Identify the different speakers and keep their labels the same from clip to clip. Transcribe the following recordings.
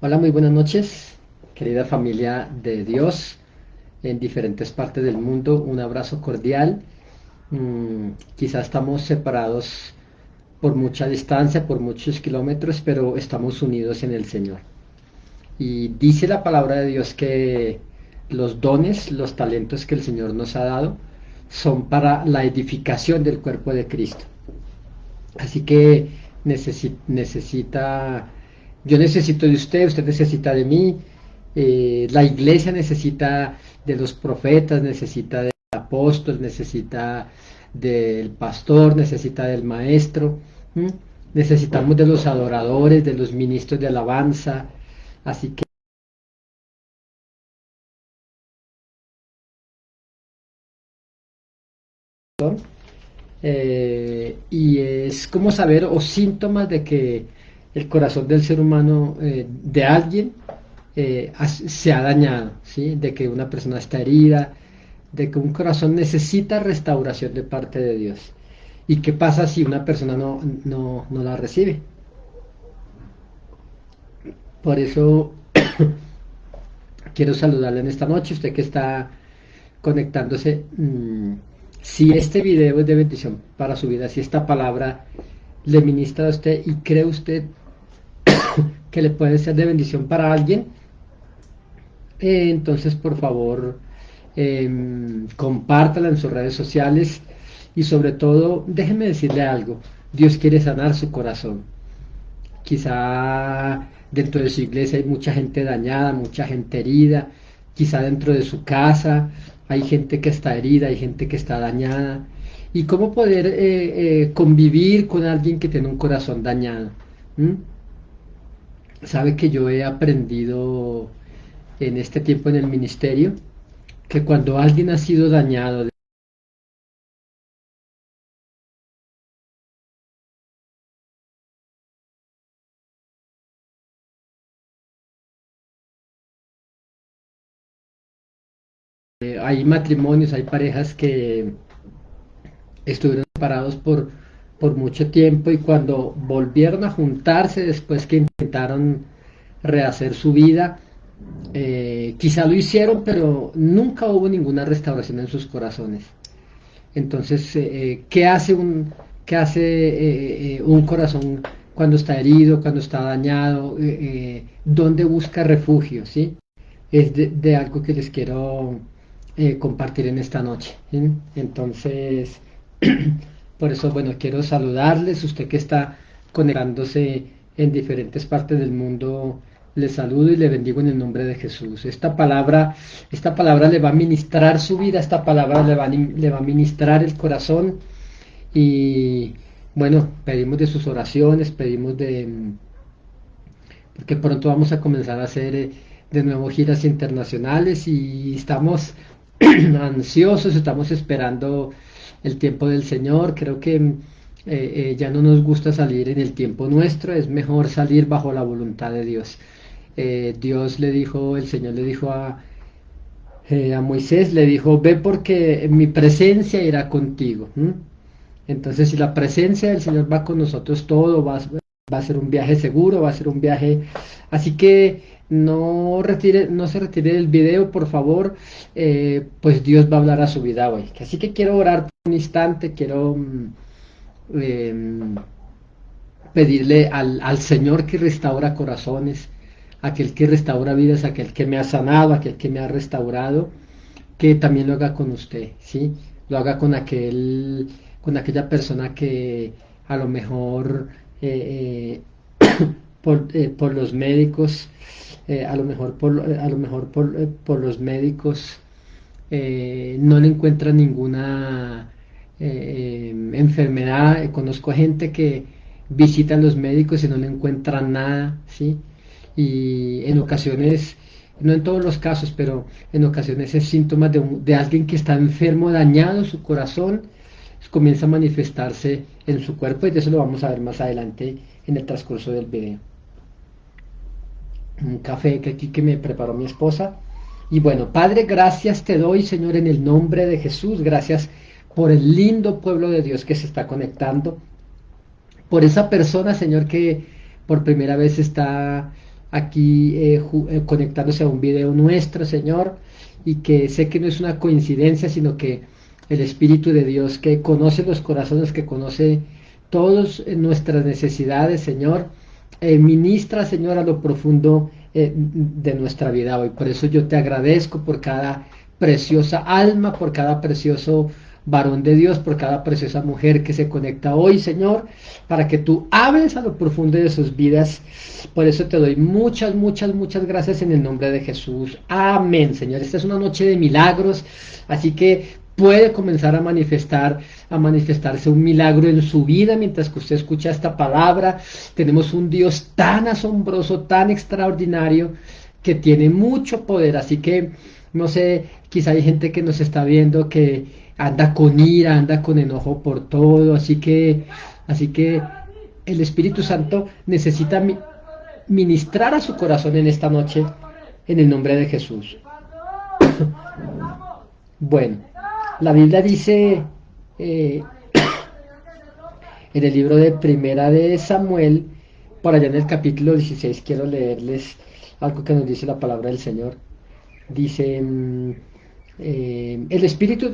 Speaker 1: Hola, muy buenas noches, querida familia de Dios en diferentes partes del mundo. Un abrazo cordial. Quizás estamos separados por mucha distancia, por muchos kilómetros, pero estamos unidos en el Señor. Y dice la palabra de Dios que los dones, los talentos que el Señor nos ha dado, son para la edificación del cuerpo de Cristo. Así que necesita, yo necesito de usted, usted necesita de mí, la iglesia necesita de los profetas, necesita del apóstol, necesita del pastor, necesita del maestro, ¿m? Necesitamos de los adoradores, de los ministros de alabanza, así que y es como saber o síntomas de que el corazón del ser humano, de alguien, se ha dañado, ¿sí? De que una persona está herida, de que un corazón necesita restauración de parte de Dios. ¿Y qué pasa si una persona no la recibe? Por eso quiero saludarle en esta noche, usted que está conectándose. Si este video es de bendición para su vida, si esta palabra le ministra a usted y cree usted que le puede ser de bendición para alguien, entonces por favor compártala en sus redes sociales y sobre todo déjeme decirle algo, Dios quiere sanar su corazón. Quizá dentro de su iglesia hay mucha gente dañada, mucha gente herida, quizá dentro de su casa hay gente que está herida, hay gente que está dañada. ¿Y cómo poder convivir con alguien que tiene un corazón dañado? ¿Mm? Sabe que yo he aprendido en este tiempo en el ministerio que cuando alguien ha sido dañado, hay matrimonios, hay parejas que estuvieron separados por mucho tiempo y cuando volvieron a juntarse después que intentaron rehacer su vida, quizá lo hicieron, pero nunca hubo ninguna restauración en sus corazones. Entonces, qué hace un corazón cuando está herido, cuando está dañado? ¿Dónde busca refugio? ¿Sí? Es de algo que les quiero compartir en esta noche. ¿Sí? Entonces, por eso, bueno, quiero saludarles, usted que está conectándose en diferentes partes del mundo, le saludo y le bendigo en el nombre de Jesús. Esta palabra le va a ministrar su vida, esta palabra le va a ministrar el corazón y bueno, pedimos de sus oraciones, pedimos porque pronto vamos a comenzar a hacer de nuevo giras internacionales y estamos ansiosos, estamos esperando el tiempo del Señor. Creo que ya no nos gusta salir en el tiempo nuestro, es mejor salir bajo la voluntad de Dios. Dios le dijo, el Señor le dijo a Moisés, le dijo, ve porque mi presencia irá contigo. ¿M? Entonces, si la presencia del Señor va con nosotros, va a ser un viaje seguro, va a ser un viaje. Así que no se retire del video, por favor. Pues Dios va a hablar a su vida hoy. Así que quiero orar por un instante, quiero em, pedirle al Señor que restaura corazones, aquel que restaura vidas, aquel que me ha sanado, aquel que me ha restaurado, que también lo haga con usted, ¿sí? Lo haga con aquella persona que a lo mejor por los médicos, a lo mejor por los médicos no le encuentran ninguna enfermedad. Conozco gente que visita a los médicos y no le encuentran nada, ¿sí? Y en ocasiones, no en todos los casos, pero en ocasiones es síntomas de alguien que está enfermo, dañado su corazón, comienza a manifestarse en su cuerpo y de eso lo vamos a ver más adelante en el transcurso del video. Un café que aquí que me preparó mi esposa. Y bueno, Padre, gracias te doy, Señor, en el nombre de Jesús. Gracias por el lindo pueblo de Dios que se está conectando. Por esa persona, Señor, que por primera vez está aquí conectándose a un video nuestro, Señor, y que sé que no es una coincidencia, sino que el Espíritu de Dios que conoce los corazones, que conoce todas nuestras necesidades, Señor, ministra, Señor, a lo profundo de nuestra vida hoy. Por eso yo te agradezco por cada preciosa alma, por cada precioso varón de Dios, por cada preciosa mujer que se conecta hoy, Señor, para que tú hables a lo profundo de sus vidas. Por eso te doy muchas, muchas, muchas gracias en el nombre de Jesús. Amén, Señor. Esta es una noche de milagros, así que puede comenzar a manifestarse un milagro en su vida mientras que usted escucha esta palabra. Tenemos un Dios tan asombroso, tan extraordinario, que tiene mucho poder, así que no sé, quizá hay gente que nos está viendo que anda con ira, anda con enojo por todo, así que el Espíritu Santo necesita ministrar a su corazón en esta noche en el nombre de Jesús. Bueno, la Biblia dice eh, en el libro de Primera de Samuel, por allá en el capítulo 16, quiero leerles algo que nos dice la palabra del Señor. Dice, el Espíritu,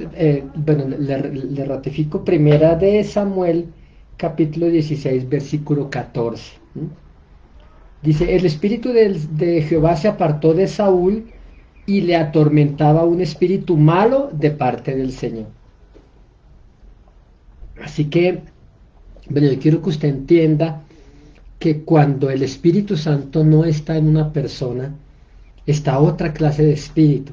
Speaker 1: bueno, le ratifico, Primera de Samuel, capítulo 16, versículo 14. Dice, el Espíritu de Jehová se apartó de Saúl y le atormentaba un espíritu malo de parte del Señor. Así que, bueno, yo quiero que usted entienda que cuando el Espíritu Santo no está en una persona, está otra clase de espíritu.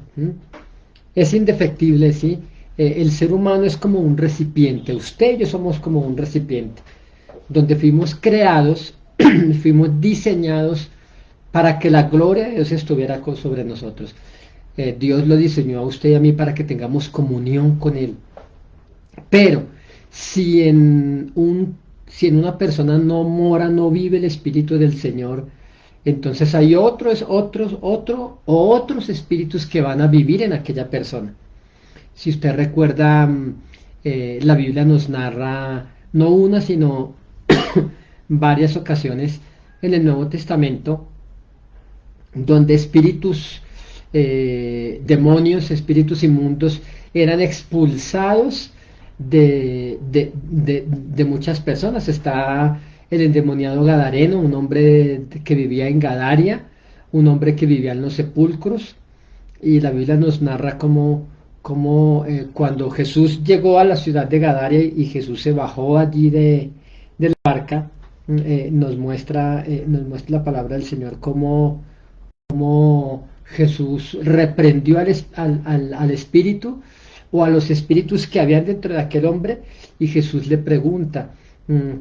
Speaker 1: Es indefectible, ¿sí? El ser humano es como un recipiente. Usted y yo somos como un recipiente, donde fuimos creados, fuimos diseñados para que la gloria de Dios estuviera sobre nosotros. Dios lo diseñó a usted y a mí para que tengamos comunión con Él. Pero si en una persona no mora, no vive el Espíritu del Señor, entonces hay otros espíritus que van a vivir en aquella persona. Si usted recuerda, la Biblia nos narra no una, sino varias ocasiones en el Nuevo Testamento, donde espíritus, demonios, espíritus inmundos, eran expulsados de muchas personas. Está el endemoniado Gadareno, un hombre que vivía en Gadaria, un hombre que vivía en los sepulcros, y la Biblia nos narra cómo cuando Jesús llegó a la ciudad de Gadaria y Jesús se bajó allí de la barca, nos muestra la palabra del Señor cómo Jesús reprendió al espíritu o a los espíritus que habían dentro de aquel hombre, y Jesús le pregunta,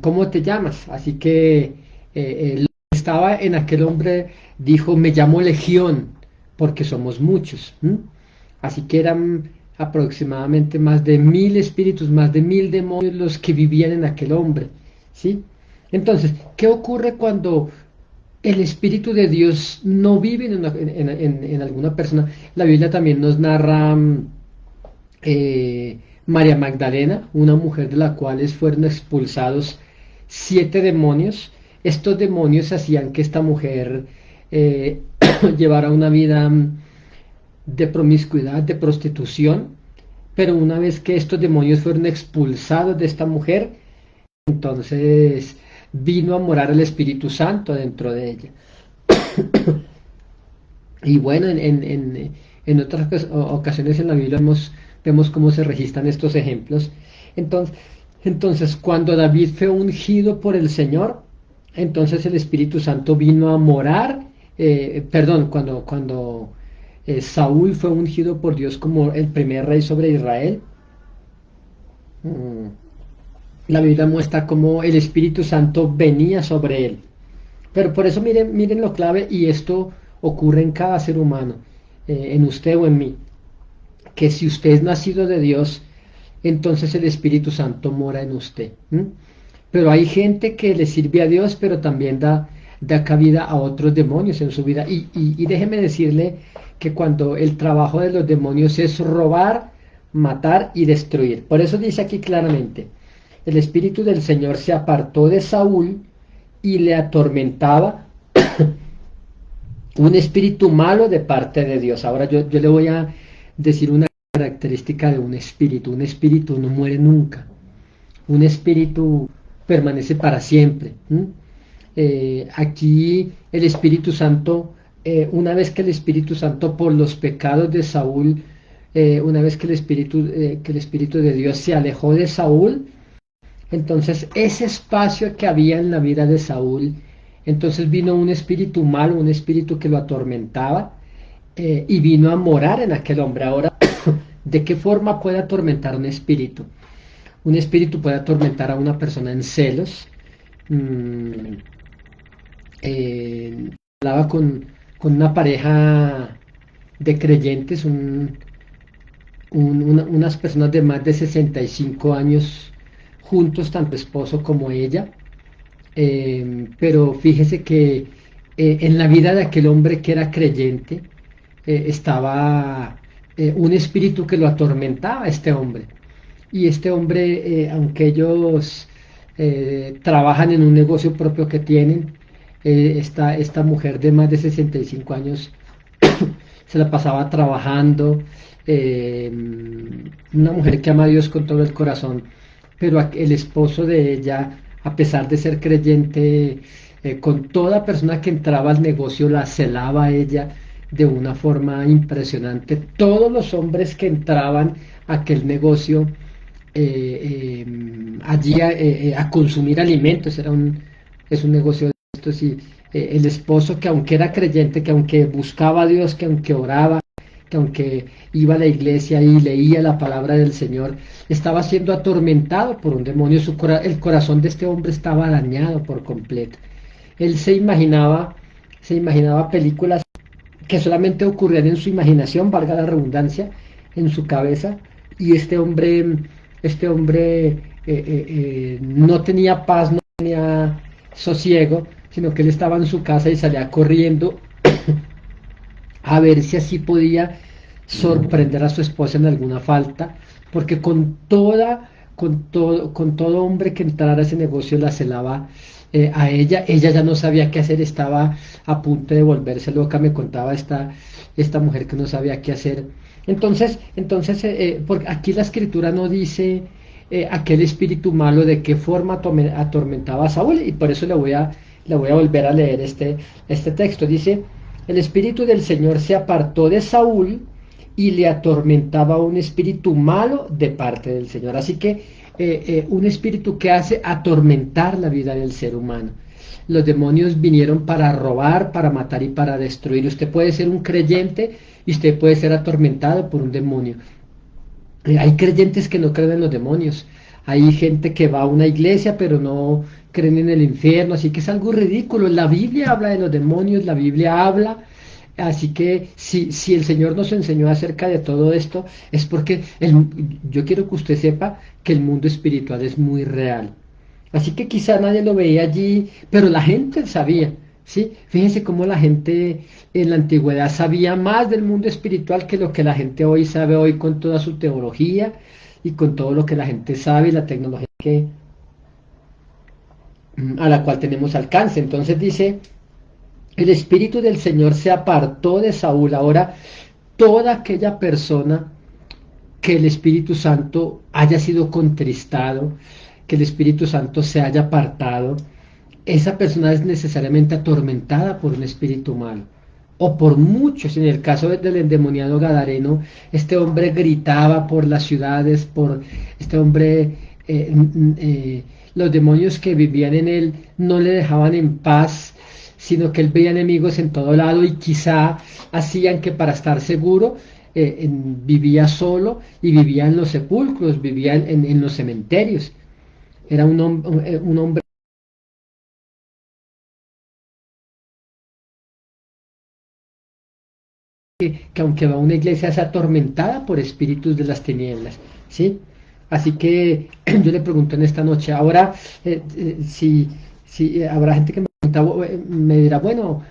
Speaker 1: ¿cómo te llamas? Así que lo que estaba en aquel hombre dijo, me llamo Legión, porque somos muchos. Así que eran aproximadamente más de 1000 espíritus, más de 1000 demonios los que vivían en aquel hombre, ¿sí? Entonces, ¿qué ocurre cuando el Espíritu de Dios no vive en alguna persona? La Biblia también nos narra María Magdalena, una mujer de la cual fueron expulsados 7 demonios. Estos demonios hacían que esta mujer llevara una vida de promiscuidad, de prostitución, pero una vez que estos demonios fueron expulsados de esta mujer, entonces vino a morar el Espíritu Santo dentro de ella. Y bueno, en otras ocasiones en la Biblia vemos cómo se registran estos ejemplos. Entonces, cuando David fue ungido por el Señor, entonces el Espíritu Santo vino a morar, cuando Saúl fue ungido por Dios como el primer rey sobre Israel, la Biblia muestra cómo el Espíritu Santo venía sobre él. Pero por eso miren lo clave, y esto ocurre en cada ser humano, en usted o en mí, que si usted es nacido de Dios, entonces el Espíritu Santo mora en usted. Pero hay gente que le sirve a Dios, pero también da cabida a otros demonios en su vida. Y déjeme decirle que cuando el trabajo de los demonios es robar, matar y destruir. Por eso dice aquí claramente, el Espíritu del Señor se apartó de Saúl y le atormentaba un espíritu malo de parte de Dios. Ahora yo le voy a decir una característica de un espíritu no muere nunca, un espíritu permanece para siempre. Aquí el Espíritu Santo, una vez que el Espíritu Santo por los pecados de Saúl, una vez que el Espíritu de Dios se alejó de Saúl, entonces ese espacio que había en la vida de Saúl, entonces vino un espíritu malo, un espíritu que lo atormentaba, y vino a morar en aquel hombre. Ahora, ¿de qué forma puede atormentar un espíritu? Un espíritu puede atormentar a una persona en celos. Mm, Hablaba con una pareja de creyentes, unas personas de más de 65 años juntos, tanto esposo como ella. Pero fíjese que en la vida de aquel hombre que era creyente estaba un espíritu que lo atormentaba a este hombre. Y este hombre, aunque ellos trabajan en un negocio propio que tienen, esta mujer de más de 65 años se la pasaba trabajando, eh, una mujer que ama a Dios con todo el corazón, pero el esposo de ella, a pesar de ser creyente, con toda persona que entraba al negocio la celaba a ella de una forma impresionante. Todos los hombres que entraban a aquel negocio allí a consumir alimentos, es un negocio de estos, y el esposo, que aunque era creyente, que aunque buscaba a Dios, que aunque oraba, que aunque iba a la iglesia y leía la palabra del Señor, estaba siendo atormentado por un demonio. El corazón de este hombre estaba dañado por completo. Él se imaginaba películas que solamente ocurrían en su imaginación, valga la redundancia, en su cabeza, y este hombre no tenía paz, no tenía sosiego, sino que él estaba en su casa y salía corriendo a ver si así podía sorprender a su esposa en alguna falta, porque con todo hombre que entrara a ese negocio la celaba a ella ya no sabía qué hacer, estaba a punto de volverse loca, me contaba esta mujer que no sabía qué hacer. Entonces, porque aquí la escritura no dice aquel espíritu malo de qué forma atormentaba a Saúl, y por eso le voy a volver a leer este texto. Dice: el espíritu del Señor se apartó de Saúl y le atormentaba un espíritu malo de parte del Señor. Así que un espíritu que hace atormentar la vida del ser humano. Los demonios vinieron para robar, para matar y para destruir. Usted puede ser un creyente y usted puede ser atormentado por un demonio. Hay creyentes que no creen en los demonios. Hay gente que va a una iglesia pero no creen en el infierno, así que es algo ridículo. La Biblia habla de los demonios, la Biblia habla. Así que si el Señor nos enseñó acerca de todo esto, es porque yo quiero que usted sepa que el mundo espiritual es muy real. Así que quizá nadie lo veía allí, pero la gente sabía, ¿sí? Fíjense cómo la gente en la antigüedad sabía más del mundo espiritual que lo que la gente hoy sabe hoy, con toda su teología y con todo lo que la gente sabe y la tecnología a la cual tenemos alcance. Entonces dice: el Espíritu del Señor se apartó de Saúl. Ahora, toda aquella persona que el Espíritu Santo haya sido contristado, que el Espíritu Santo se haya apartado, esa persona es necesariamente atormentada por un espíritu malo, o por muchos. En el caso del endemoniado gadareno, este hombre gritaba por las ciudades, por este hombre, los demonios que vivían en él no le dejaban en paz, sino que él veía enemigos en todo lado, y quizá hacían que, para estar seguro, vivía solo y vivía en los sepulcros, vivía en los cementerios. Era un hombre que aunque va a una iglesia es atormentada por espíritus de las tinieblas, ¿sí? Así que yo le pregunto en esta noche, ahora, si habrá gente que me dirá: bueno,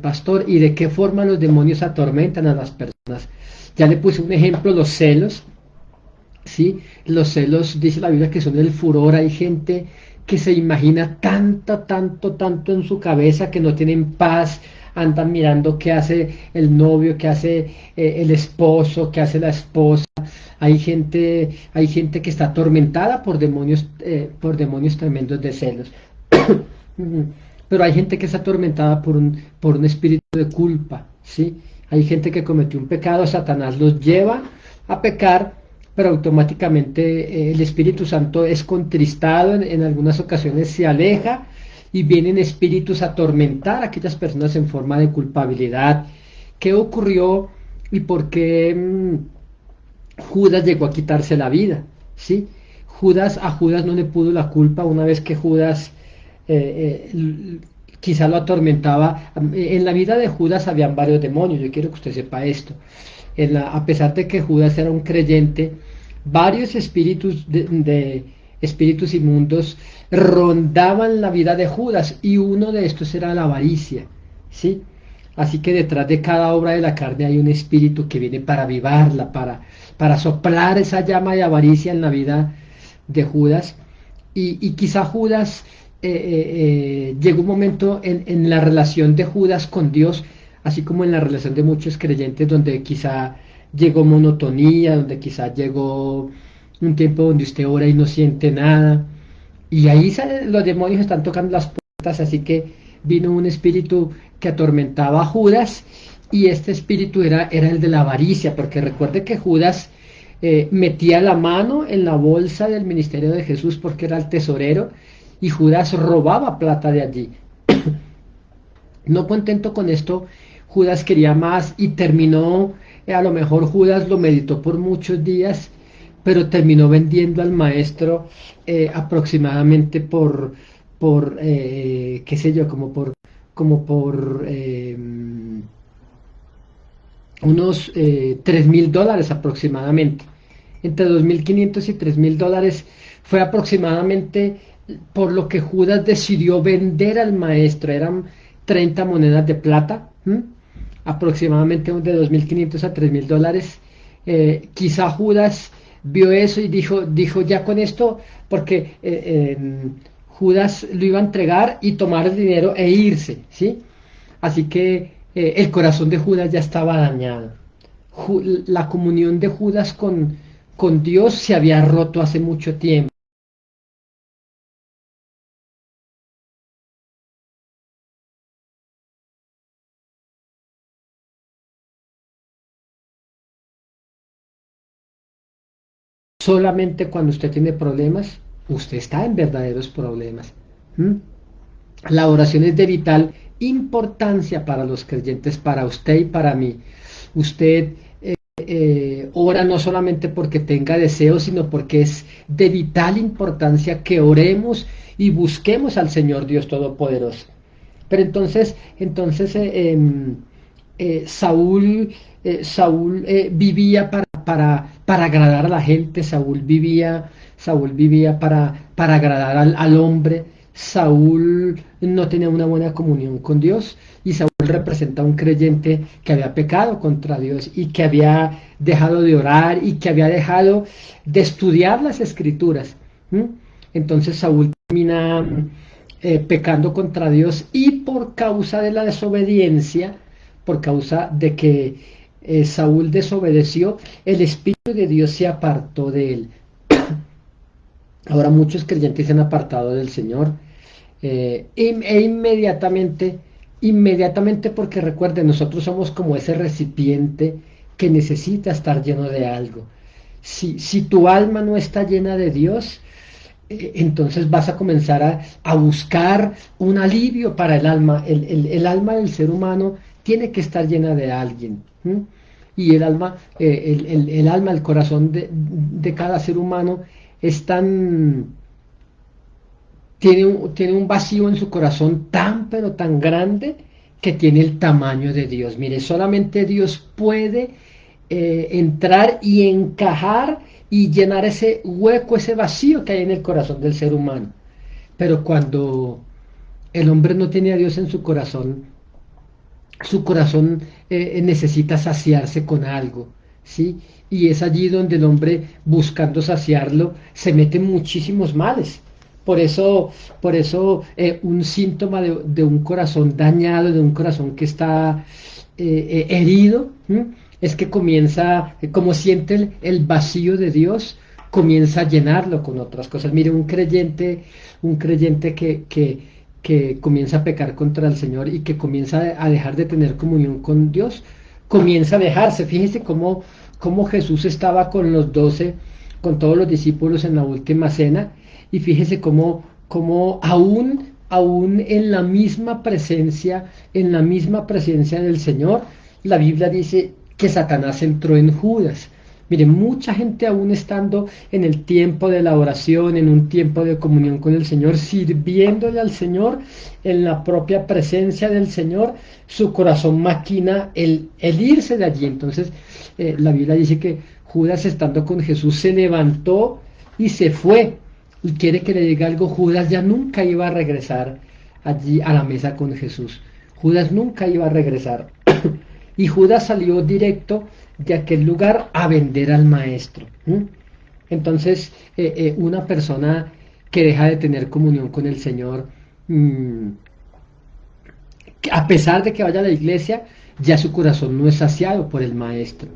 Speaker 1: pastor, ¿y de qué forma los demonios atormentan a las personas? Ya le puse un ejemplo: los celos, ¿sí? Los celos, dice la Biblia, que son el furor. Hay gente que se imagina tanto, tanto, tanto en su cabeza, que no tienen paz. andan mirando qué hace el novio, qué hace el esposo, qué hace la esposa. Hay gente que está atormentada por demonios tremendos de celos. Pero hay gente que está atormentada por un espíritu de culpa, ¿sí? Hay gente que cometió un pecado, Satanás los lleva a pecar, pero automáticamente el Espíritu Santo es contristado, en algunas ocasiones se aleja y vienen espíritus a atormentar a aquellas personas en forma de culpabilidad. ¿Qué ocurrió y por qué Judas llegó a quitarse la vida? ¿Sí? A Judas no le pudo la culpa una vez que Judas quizá lo atormentaba. En la vida de Judas habían varios demonios, yo quiero que usted sepa esto. A pesar de que Judas era un creyente, varios espíritus inmundos rondaban la vida de Judas y uno de estos era la avaricia, ¿sí? Así que detrás de cada obra de la carne hay un espíritu que viene para avivarla, para soplar esa llama de avaricia en la vida de Judas. Y quizá Judas llegó un momento en la relación de Judas con Dios, así como en la relación de muchos creyentes, donde quizá llegó monotonía, donde quizá llegó un tiempo donde usted ora y no siente nada. Y ahí los demonios están tocando las puertas, así que vino un espíritu que atormentaba a Judas, y este espíritu era el de la avaricia, porque recuerde que Judas metía la mano en la bolsa del ministerio de Jesús porque era el tesorero, y Judas robaba plata de allí. No contento con esto, Judas quería más y terminó, a lo mejor Judas lo meditó por muchos días, pero terminó vendiendo al maestro aproximadamente qué sé yo, como por unos $3.000 aproximadamente. Entre 2.500 y $3.000 fue aproximadamente por lo que Judas decidió vender al maestro. Eran 30 monedas de plata, aproximadamente de 2.500 a $3.000. Quizá Judas vio eso y dijo ya con esto, porque Judas lo iba a entregar y tomar el dinero e irse, ¿sí? Así que el corazón de Judas ya estaba dañado. La comunión de Judas con Dios se había roto hace mucho tiempo. Solamente cuando usted tiene problemas, usted está en verdaderos problemas. ¿Mm? La oración es de vital importancia para los creyentes, para usted y para mí. Usted ora no solamente porque tenga deseos, sino porque es de vital importancia que oremos y busquemos al Señor Dios Todopoderoso. Pero entonces Saúl vivía para agradar a la gente. Saúl vivía para agradar al hombre. Saúl no tenía una buena comunión con Dios, y Saúl representa a un creyente que había pecado contra Dios y que había dejado de orar y que había dejado de estudiar las escrituras. Entonces Saúl termina pecando contra Dios, y por causa de la desobediencia, por causa de que Saúl desobedeció, el Espíritu de Dios se apartó de él. Ahora muchos creyentes se han apartado del Señor, inmediatamente, porque recuerden, nosotros somos como ese recipiente que necesita estar lleno de algo. Si tu alma no está llena de Dios, entonces vas a comenzar a buscar un alivio para el alma. El alma del ser humano tiene que estar llena de alguien. Y el corazón de cada ser humano tiene un vacío en su corazón tan pero tan grande, que tiene el tamaño de Dios. Mire, solamente Dios puede entrar y encajar y llenar ese hueco, ese vacío que hay en el corazón del ser humano. Pero cuando el hombre no tiene a Dios en su corazón necesita saciarse con algo, ¿sí? Y es allí donde el hombre, buscando saciarlo, se mete en muchísimos males. Por eso un síntoma de un corazón dañado, de un corazón que está herido, ¿m? Es que comienza, como siente el vacío de Dios, comienza a llenarlo con otras cosas. Mire, un creyente que comienza a pecar contra el Señor y que comienza a dejar de tener comunión con Dios, comienza a alejarse. Fíjese cómo Jesús estaba con los 12, con todos los discípulos en la última cena, y fíjese cómo aún en la misma presencia del Señor, la Biblia dice que Satanás entró en Judas. Mire, mucha gente aún estando en el tiempo de la oración, en un tiempo de comunión con el Señor, sirviéndole al Señor, en la propia presencia del Señor, su corazón maquina el irse de allí. Entonces, la Biblia dice que Judas, estando con Jesús, se levantó y se fue. Y quiere que le diga algo, Judas ya nunca iba a regresar allí a la mesa con Jesús. Judas nunca iba a regresar. Y Judas salió directo de aquel lugar a vender al maestro. Entonces, una persona que deja de tener comunión con el Señor, a pesar de que vaya a la iglesia, ya su corazón no es saciado por el maestro,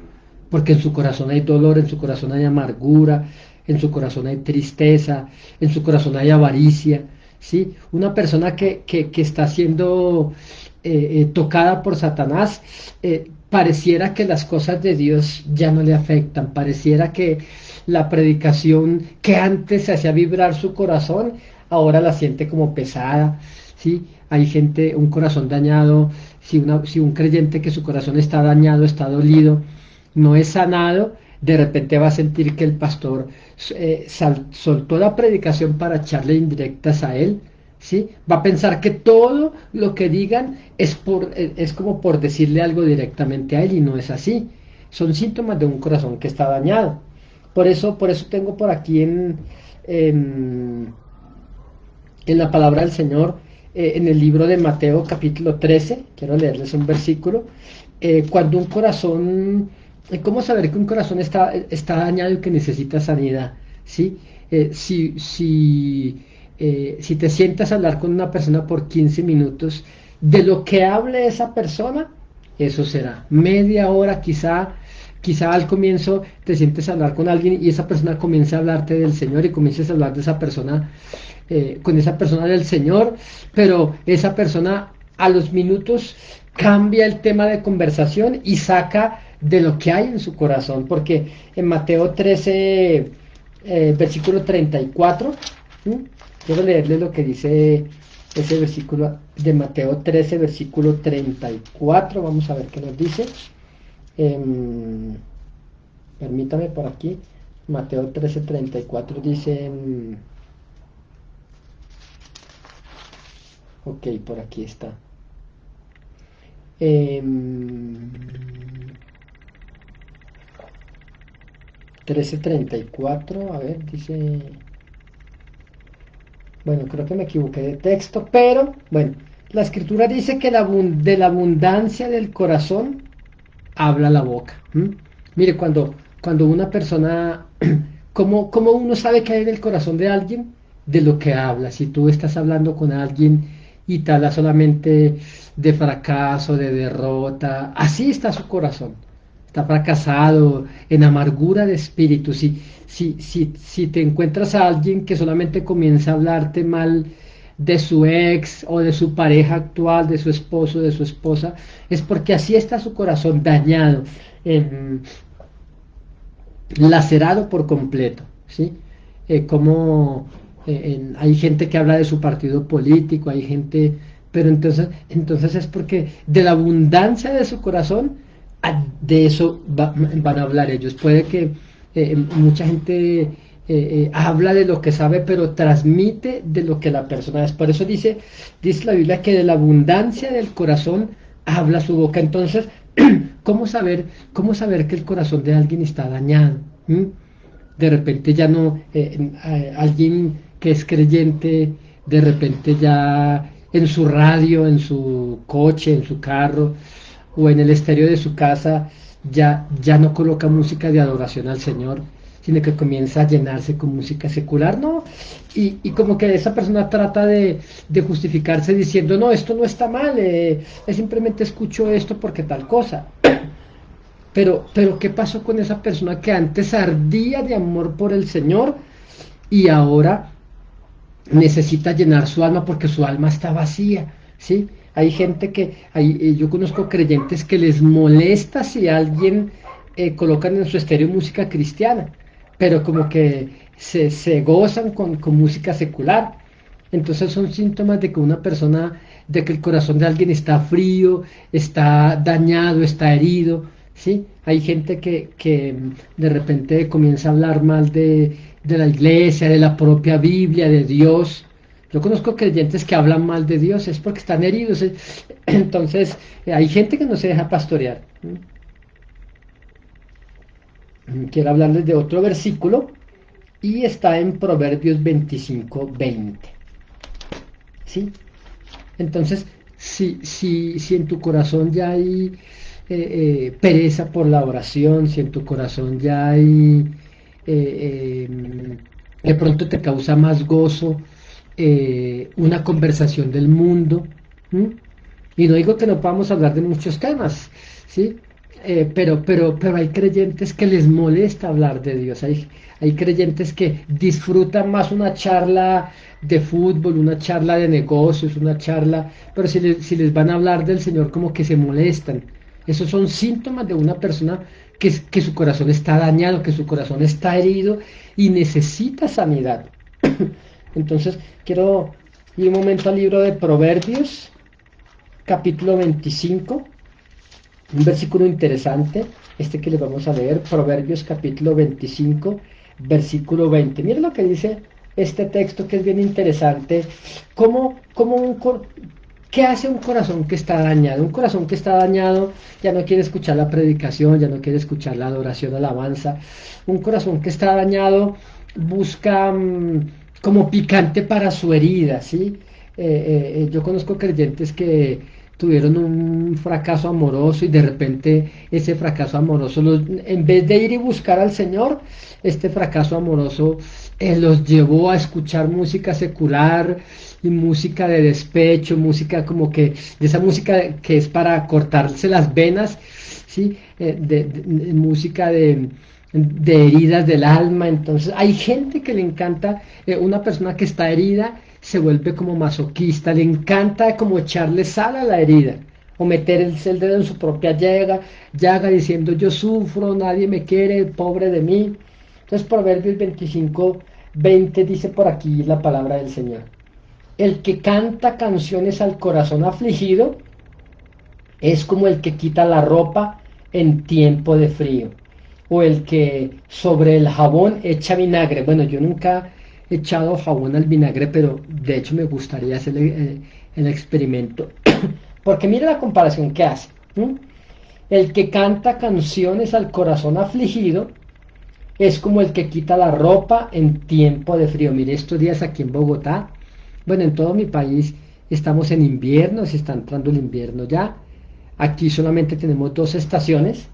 Speaker 1: porque en su corazón hay dolor, en su corazón hay amargura, en su corazón hay tristeza, en su corazón hay avaricia, ¿sí? Una persona que está siendo tocada por Satanás, pareciera que las cosas de Dios ya no le afectan, pareciera que la predicación que antes hacía vibrar su corazón, ahora la siente como pesada, ¿sí? Hay gente, un corazón dañado, si un creyente que su corazón está dañado, está dolido, no es sanado, de repente va a sentir que el pastor soltó la predicación para echarle indirectas a él, ¿sí? Va a pensar que todo lo que digan es como por decirle algo directamente a él, y no es así. Son síntomas de un corazón que está dañado. Por eso tengo por aquí en la palabra del Señor, en el libro de Mateo capítulo 13, quiero leerles un versículo, cuando un corazón, ¿cómo saber que un corazón está dañado y que necesita sanidad? ¿Sí? Si te sientas a hablar con una persona por 15 minutos, de lo que hable esa persona, eso será media hora, quizá al comienzo te sientes a hablar con alguien y esa persona comienza a hablarte del Señor y comiences a hablar de esa persona, con esa persona del Señor, pero esa persona a los minutos cambia el tema de conversación y saca de lo que hay en su corazón, porque en Mateo 13, versículo 34, quiero leerle lo que dice ese versículo de Mateo 13, versículo 34, vamos a ver qué nos dice. Permítame por aquí, Mateo 13, 34 dice, ok, por aquí está. 13:34, a ver, dice, bueno, creo que me equivoqué de texto, pero bueno, la escritura dice que de la abundancia del corazón habla la boca. Mire, cuando una persona, ¿cómo uno sabe que hay en el corazón de alguien? De lo que habla. Si tú estás hablando con alguien y te habla solamente de fracaso, de derrota, así está su corazón. Está fracasado, en amargura de espíritu. Si te encuentras a alguien que solamente comienza a hablarte mal de su ex o de su pareja actual, de su esposo, de su esposa, es porque así está su corazón, dañado, lacerado por completo, ¿sí? Hay gente que habla de su partido político, hay gente, pero entonces es porque de la abundancia de su corazón, de eso van a hablar ellos. Puede que mucha gente habla de lo que sabe, pero transmite de lo que la persona es. Por eso dice la Biblia que de la abundancia del corazón habla su boca. Entonces, ¿cómo saber que el corazón de alguien está dañado? De repente ya no, alguien que es creyente, de repente ya en su radio, en su coche, en su carro o en el estéreo de su casa, ya no coloca música de adoración al Señor, sino que comienza a llenarse con música secular, ¿no? Y como que esa persona trata de justificarse diciendo, no, esto no está mal, simplemente escucho esto porque tal cosa. Pero ¿qué pasó con esa persona que antes ardía de amor por el Señor y ahora necesita llenar su alma porque su alma está vacía? ¿Sí? Hay gente yo conozco creyentes que les molesta si alguien colocan en su estéreo música cristiana, pero como que se gozan con música secular. Entonces son síntomas de que una persona, de que el corazón de alguien está frío, está dañado, está herido, ¿sí? Hay gente que de repente comienza a hablar mal de la iglesia, de la propia Biblia, de Dios. Yo conozco creyentes que hablan mal de Dios, es porque están heridos. Entonces, hay gente que no se deja pastorear. Quiero hablarles de otro versículo y está en Proverbios 25:20. ¿Sí? Entonces, si en tu corazón ya hay pereza por la oración, si en tu corazón ya hay, de pronto te causa más gozo una conversación del mundo, ¿m? Y no digo que no podamos hablar de muchos temas, ¿sí? Pero hay creyentes que les molesta hablar de Dios. Hay creyentes que disfrutan más una charla de fútbol, una charla de negocios, una charla, pero si les van a hablar del Señor como que se molestan. Esos son síntomas de una persona que su corazón está dañado, que su corazón está herido y necesita sanidad. Entonces, quiero ir un momento al libro de Proverbios, capítulo 25. Un versículo interesante, este que le vamos a leer, Proverbios capítulo 25, versículo 20. Miren lo que dice este texto que es bien interesante. ¿Qué hace un corazón que está dañado? Un corazón que está dañado ya no quiere escuchar la predicación, ya no quiere escuchar la adoración, alabanza. Un corazón que está dañado busca como picante para su herida, ¿sí? Yo conozco creyentes que tuvieron un fracaso amoroso y de repente ese fracaso amoroso, en vez de ir y buscar al Señor, este fracaso amoroso los llevó a escuchar música secular y música de despecho, música como que, de esa música que es para cortarse las venas, ¿sí? Música de heridas del alma. Entonces hay gente que le encanta, una persona que está herida se vuelve como masoquista, le encanta como echarle sal a la herida o meter el dedo en su propia llaga diciendo yo sufro, nadie me quiere, pobre de mí. Entonces Proverbios 25:20 dice por aquí la palabra del Señor: el que canta canciones al corazón afligido es como el que quita la ropa en tiempo de frío, o el que sobre el jabón echa vinagre. Bueno, yo nunca he echado jabón al vinagre, pero de hecho me gustaría hacer el experimento. Porque mira la comparación que hace. El que canta canciones al corazón afligido es como el que quita la ropa en tiempo de frío. Mire, estos días aquí en Bogotá, bueno, en todo mi país estamos en invierno, se está entrando el invierno ya. Aquí solamente tenemos dos estaciones,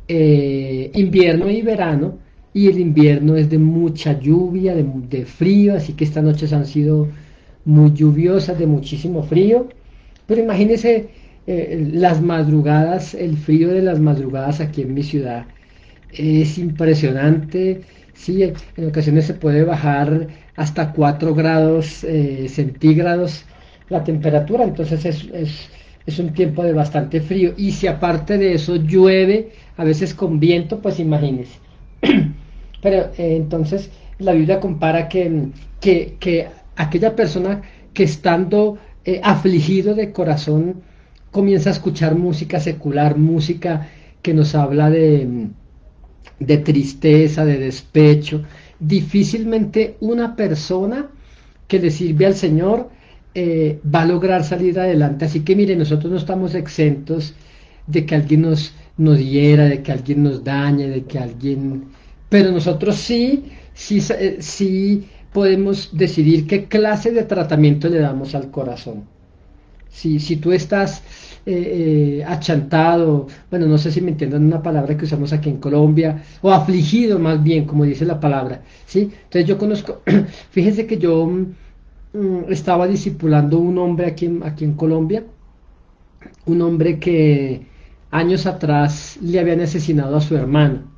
Speaker 1: invierno y verano, y el invierno es de mucha lluvia, de frío, así que estas noches han sido muy lluviosas, de muchísimo frío. Pero imagínense las madrugadas, el frío de las madrugadas aquí en mi ciudad es impresionante. Sí, en ocasiones se puede bajar hasta 4 grados centígrados la temperatura, entonces es un tiempo de bastante frío. Y si aparte de eso llueve, a veces con viento, pues imagínense. Pero entonces la Biblia compara que aquella persona que estando afligido de corazón comienza a escuchar música secular, música que nos habla de tristeza, de despecho. Difícilmente una persona que le sirve al Señor va a lograr salir adelante. Así que mire, nosotros no estamos exentos de que alguien nos hiera, de que alguien nos dañe, de que alguien... Pero nosotros sí podemos decidir qué clase de tratamiento le damos al corazón. Si tú estás achantado, bueno, no sé si me entiendan una palabra que usamos aquí en Colombia, o afligido más bien, como dice la palabra, ¿sí? Entonces yo conozco, fíjense que yo estaba discipulando un hombre aquí en Colombia, un hombre que años atrás le habían asesinado a su hermano.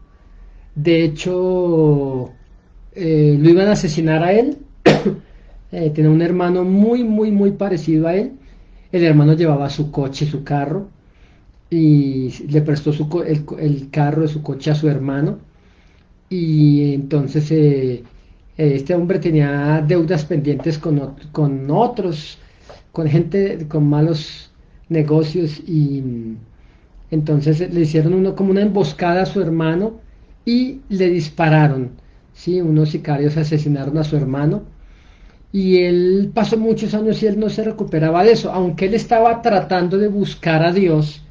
Speaker 1: De hecho, lo iban a asesinar a él. Tenía un hermano muy parecido a él. El hermano llevaba su coche, su carro, y le prestó el carro de su coche a su hermano. Y entonces este hombre tenía deudas pendientes con otros, con gente, con malos negocios, y entonces le hicieron como una emboscada a su hermano y le dispararon, ¿sí? Unos sicarios asesinaron a su hermano y él pasó muchos años y él no se recuperaba de eso, aunque él estaba tratando de buscar a Dios,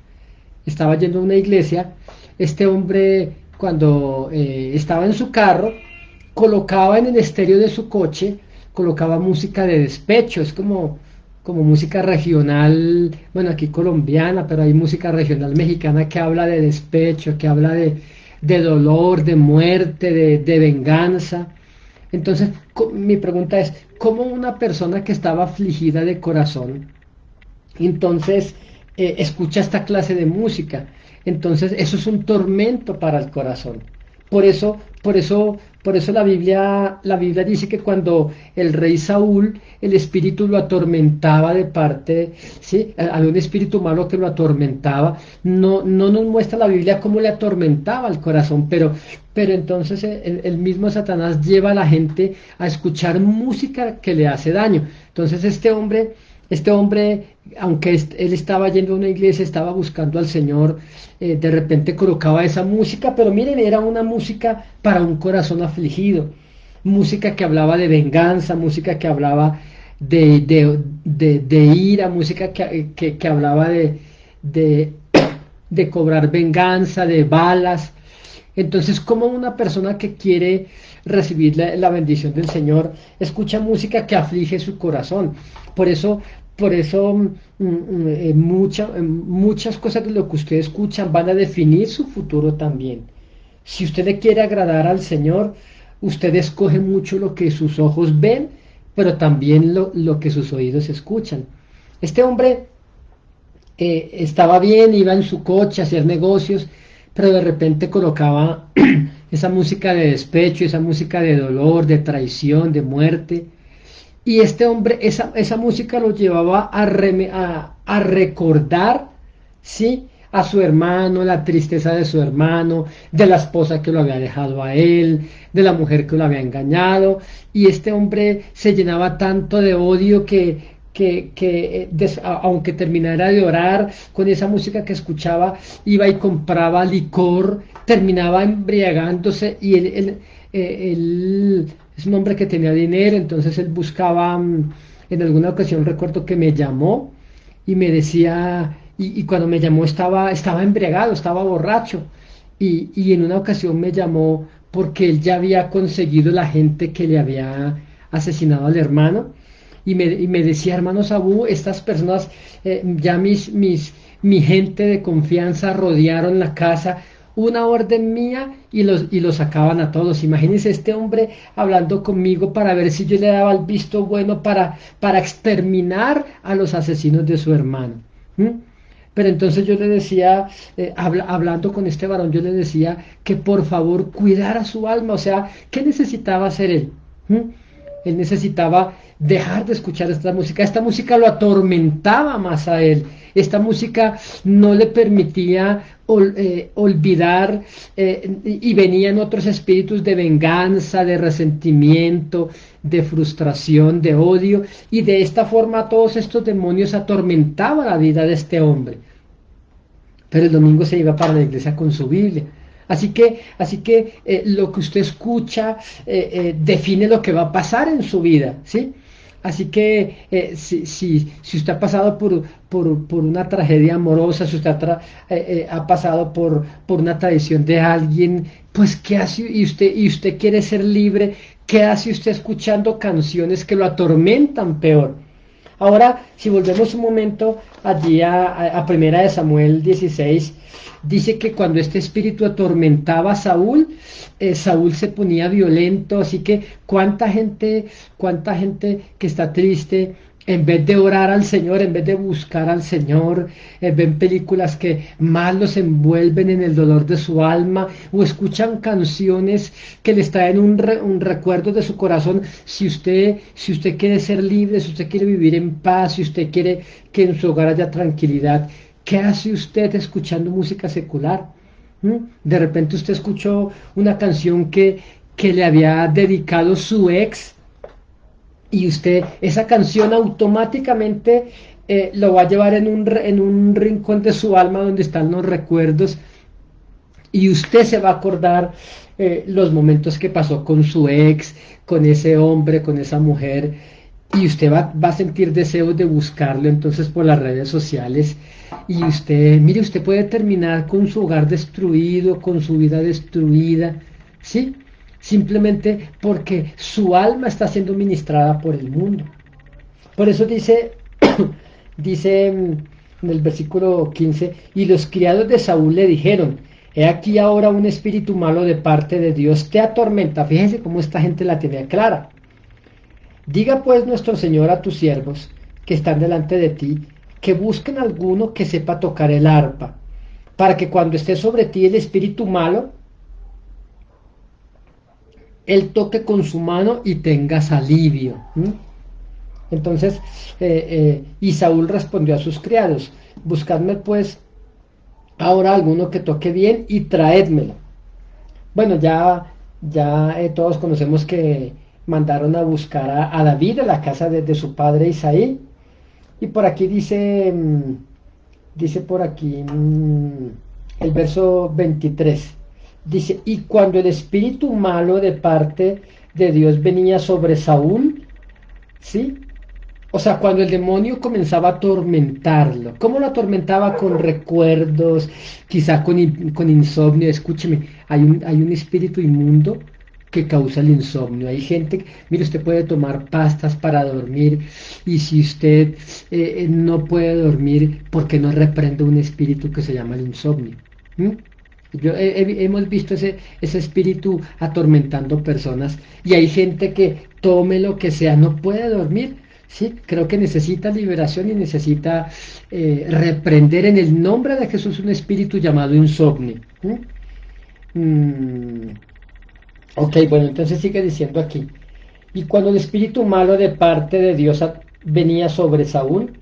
Speaker 1: estaba yendo a una iglesia. Este hombre, cuando estaba en su carro, colocaba en el estéreo de su coche, colocaba música de despecho, es como música regional, bueno, aquí colombiana, pero hay música regional mexicana que habla de despecho, que habla de dolor, de muerte, de venganza. Entonces, mi pregunta es, ¿cómo una persona que estaba afligida de corazón, entonces escucha esta clase de música? Entonces eso es un tormento para el corazón. Por eso la Biblia dice que cuando el rey Saúl, el espíritu lo atormentaba de parte, ¿sí? Había un espíritu malo que lo atormentaba. No nos muestra la Biblia cómo le atormentaba el corazón, pero entonces el mismo Satanás lleva a la gente a escuchar música que le hace daño. Entonces este hombre, aunque él estaba yendo a una iglesia, estaba buscando al Señor, de repente colocaba esa música, pero miren, era una música para un corazón afligido, música que hablaba de venganza, música que hablaba de ira, música que hablaba de, de cobrar venganza, de balas. Entonces, como una persona que quiere recibir la bendición del Señor escucha música que aflige su corazón? Por eso muchas cosas de lo que usted escucha van a definir su futuro también. Si usted le quiere agradar al Señor, usted escoge mucho lo que sus ojos ven, pero también lo que sus oídos escuchan. Este hombre estaba bien, iba en su coche a hacer negocios, pero de repente colocaba esa música de despecho, esa música de dolor, de traición, de muerte. Y este hombre, esa música lo llevaba a recordar, ¿sí? A su hermano, la tristeza de su hermano, de la esposa que lo había dejado a él, de la mujer que lo había engañado. Y este hombre se llenaba tanto de odio que aunque terminara de orar con esa música que escuchaba, iba y compraba licor, terminaba embriagándose. Y él es un hombre que tenía dinero, entonces él buscaba, en alguna ocasión recuerdo que me llamó y me decía, y cuando me llamó estaba embriagado, estaba borracho, y en una ocasión me llamó porque él ya había conseguido la gente que le había asesinado al hermano, y me decía, hermano Sabú, estas personas, ya mi gente de confianza rodearon la casa, una orden mía y los sacaban a todos. Imagínense este hombre hablando conmigo para ver si yo le daba el visto bueno para exterminar a los asesinos de su hermano. ¿Mm? Pero entonces yo le decía, hablando con este varón, yo le decía que por favor cuidara su alma. O sea, ¿qué necesitaba hacer él? ¿Mm? Él necesitaba dejar de escuchar esta música. Esta música lo atormentaba más a él. Esta música no le permitía olvidar, y venían otros espíritus de venganza, de resentimiento, de frustración, de odio, y de esta forma todos estos demonios atormentaban la vida de este hombre. Pero el domingo se iba para la iglesia con su Biblia. Así que lo que usted escucha define lo que va a pasar en su vida, ¿sí? Así que si usted ha pasado por una tragedia amorosa, si usted ha pasado por una traición de alguien, pues ¿qué hace? Y usted quiere ser libre, ¿qué hace usted escuchando canciones que lo atormentan peor? Ahora, si volvemos un momento allí a Primera de Samuel 16, dice que cuando este espíritu atormentaba a Saúl, Saúl se ponía violento, así que cuánta gente que está triste, en vez de orar al Señor, en vez de buscar al Señor, ven películas que más los envuelven en el dolor de su alma o escuchan canciones que les traen un recuerdo de su corazón. Si usted quiere ser libre, si usted quiere vivir en paz, si usted quiere que en su hogar haya tranquilidad, ¿qué hace usted escuchando música secular? De repente usted escuchó una canción que le había dedicado su ex y usted esa canción automáticamente lo va a llevar en un rincón de su alma donde están los recuerdos y usted se va a acordar los momentos que pasó con su ex, con ese hombre, con esa mujer, y usted va a sentir deseos de buscarlo entonces por las redes sociales y usted, mire, usted puede terminar con su hogar destruido, con su vida destruida, ¿sí? Simplemente porque su alma está siendo ministrada por el mundo. Por eso dice en el versículo 15, y los criados de Saúl le dijeron, he aquí ahora un espíritu malo de parte de Dios te atormenta. Fíjense cómo esta gente la tenía clara. Diga pues nuestro Señor a tus siervos que están delante de ti, que busquen alguno que sepa tocar el arpa, para que cuando esté sobre ti el espíritu malo, él toque con su mano y tengas alivio. Entonces, y Saúl respondió a sus criados, buscadme pues ahora alguno que toque bien y traédmelo. Bueno, ya todos conocemos que mandaron a buscar a David a la casa de su padre Isaí. Y por aquí dice por aquí el verso 23. Dice, y cuando el espíritu malo de parte de Dios venía sobre Saúl, ¿sí? O sea, cuando el demonio comenzaba a atormentarlo, ¿cómo lo atormentaba? Con recuerdos, quizá con insomnio. Escúcheme, hay un espíritu inmundo que causa el insomnio. Hay gente, mire, usted puede tomar pastas para dormir y si usted no puede dormir, ¿por qué no reprende un espíritu que se llama el insomnio? ¿Mm? Hemos visto ese espíritu atormentando personas y hay gente que tome lo que sea, no puede dormir. Sí, creo que necesita liberación y necesita reprender en el nombre de Jesús un espíritu llamado insomnio. Ok, bueno, entonces sigue diciendo aquí. Y cuando el espíritu malo de parte de Dios venía sobre Saúl,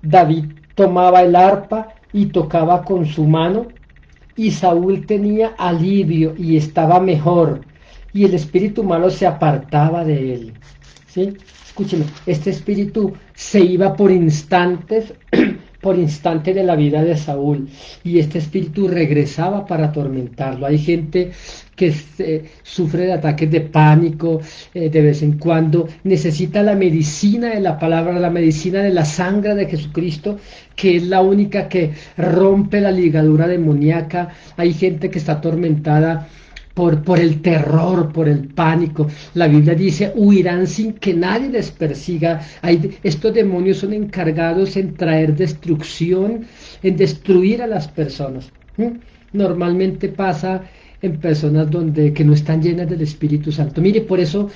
Speaker 1: David tomaba el arpa y tocaba con su mano, y Saúl tenía alivio y estaba mejor, y el espíritu malo se apartaba de él. ¿Sí? Escúcheme, este espíritu se iba por instantes, por instante de la vida de Saúl, y este espíritu regresaba para atormentarlo. Hay gente que sufre de ataques de pánico de vez en cuando, necesita la medicina de la palabra, la medicina de la sangre de Jesucristo, que es la única que rompe la ligadura demoníaca. Hay gente que está atormentada por el terror, por el pánico. La Biblia dice, huirán sin que nadie les persiga. Estos demonios son encargados en traer destrucción, en destruir a las personas. Normalmente pasa en personas que no están llenas del Espíritu Santo. Mire, por eso,